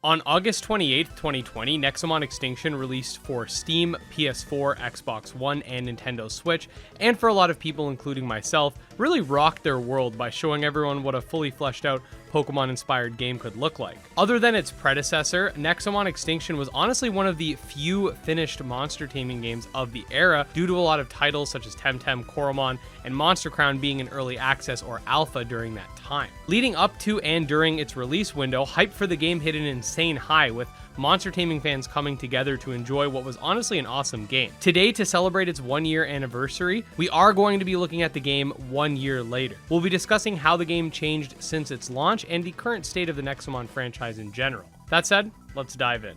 On August 28th, 2020, Nexomon Extinction released for Steam, PS4, Xbox One, and Nintendo Switch, and for a lot of people, including myself, really rocked their world by showing everyone what a fully fleshed out Pokemon-inspired game could look like. Other than its predecessor, Nexomon Extinction was honestly one of the few finished monster taming games of the era due to a lot of titles such as Temtem, Coromon, and Monster Crown being in early access or alpha during that time. Leading up to and during its release window, hype for the game hit an insane high, with monster taming fans coming together to enjoy what was honestly an awesome game. Today, to celebrate its 1-year anniversary, we are going to be looking at the game 1 year later. We'll be discussing how the game changed since its launch and the current state of the Nexomon franchise in general. That said, let's dive in.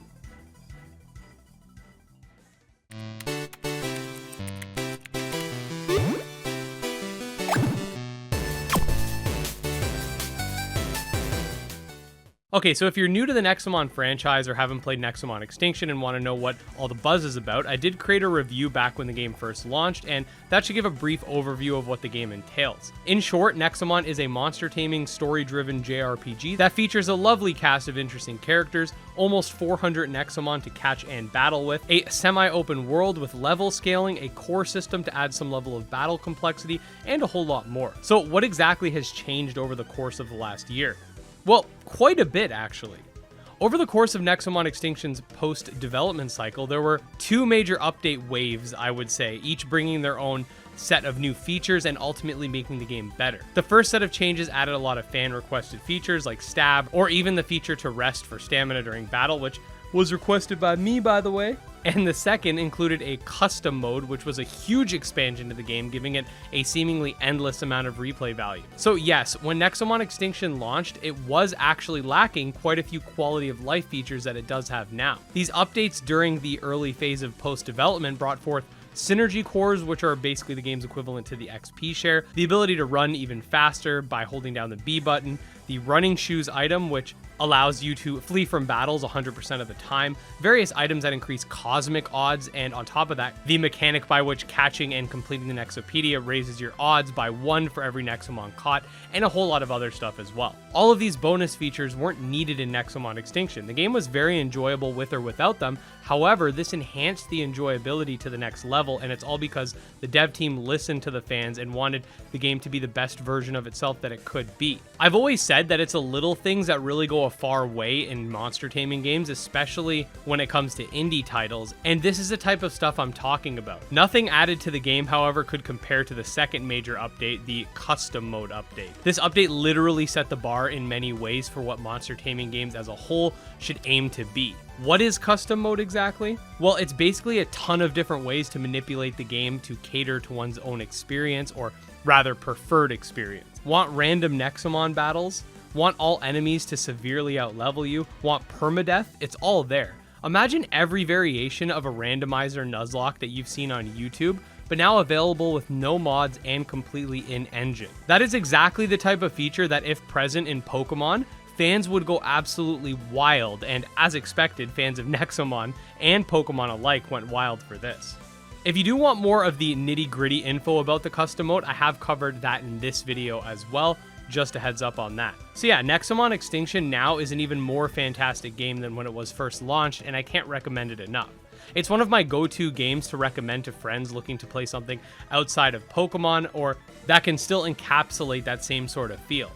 Okay, so if you're new to the Nexomon franchise or haven't played Nexomon Extinction and want to know what all the buzz is about, I did create a review back when the game first launched, and that should give a brief overview of what the game entails. In short, Nexomon is a monster taming, story-driven JRPG that features a lovely cast of interesting characters, almost 400 Nexomon to catch and battle with, a semi-open world with level scaling, a core system to add some level of battle complexity, and a whole lot more. So what exactly has changed over the course of the last year? Well, quite a bit, actually. Over the course of Nexomon Extinction's post-development cycle, there were two major update waves, I would say, each bringing their own set of new features and ultimately making the game better. The first set of changes added a lot of fan-requested features like stab, or even the feature to rest for stamina during battle, which was requested by me, by the way. And the second included a custom mode, which was a huge expansion to the game, giving it a seemingly endless amount of replay value. So yes, when Nexomon Extinction launched, it was actually lacking quite a few quality of life features that it does have now. These updates during the early phase of post-development brought forth synergy cores, which are basically the game's equivalent to the XP share, the ability to run even faster by holding down the B button, the running shoes item, which allows you to flee from battles 100% of the time, various items that increase cosmic odds, and on top of that, the mechanic by which catching and completing the Nexopedia raises your odds by 1 for every Nexomon caught, and a whole lot of other stuff as well. All of these bonus features weren't needed in Nexomon Extinction. The game was very enjoyable with or without them. However, this enhanced the enjoyability to the next level, and it's all because the dev team listened to the fans and wanted the game to be the best version of itself that it could be. I've always said that it's the little things that really go a far way in monster taming games, especially when it comes to indie titles, and this is the type of stuff I'm talking about. Nothing added to the game, however, could compare to the second major update, the custom mode update. This update literally set the bar in many ways for what monster taming games as a whole should aim to be. What is custom mode exactly? Well, it's basically a ton of different ways to manipulate the game to cater to one's own experience, or rather preferred experience. Want random Nexomon battles? Want all enemies to severely outlevel you? Want permadeath? It's all there. Imagine every variation of a randomizer Nuzlocke that you've seen on YouTube, but now available with no mods and completely in-engine. That is exactly the type of feature that, if present in Pokemon, fans would go absolutely wild, and as expected, fans of Nexomon and Pokemon alike went wild for this. If you do want more of the nitty-gritty info about the custom mode, I have covered that in this video as well, just a heads up on that. So yeah, Nexomon Extinction now is an even more fantastic game than when it was first launched, and I can't recommend it enough. It's one of my go-to games to recommend to friends looking to play something outside of Pokemon, or that can still encapsulate that same sort of feel.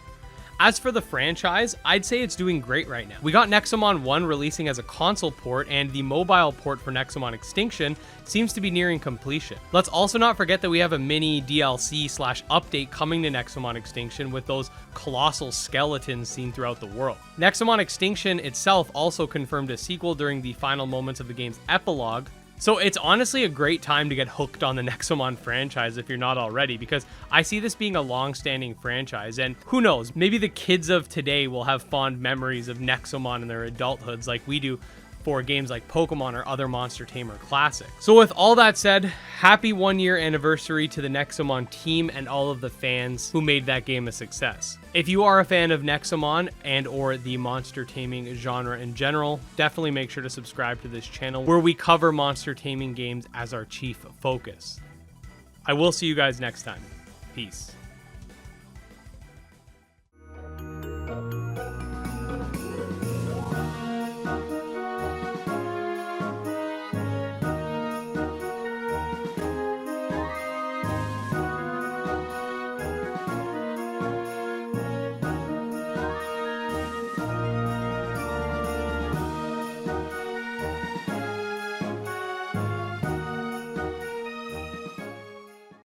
As for the franchise, I'd say it's doing great right now. We got Nexomon 1 releasing as a console port, and the mobile port for Nexomon Extinction seems to be nearing completion. Let's also not forget that we have a mini DLC/update coming to Nexomon Extinction with those colossal skeletons seen throughout the world. Nexomon Extinction itself also confirmed a sequel during the final moments of the game's epilogue. So it's honestly a great time to get hooked on the Nexomon franchise if you're not already, because I see this being a long-standing franchise, and who knows, maybe the kids of today will have fond memories of Nexomon in their adulthoods like we do for games like Pokemon or other Monster Tamer classics. So with all that said, happy 1-year anniversary to the Nexomon team and all of the fans who made that game a success. If you are a fan of Nexomon and or the monster taming genre in general, definitely make sure to subscribe to this channel where we cover monster taming games as our chief focus. I will see you guys next time. Peace.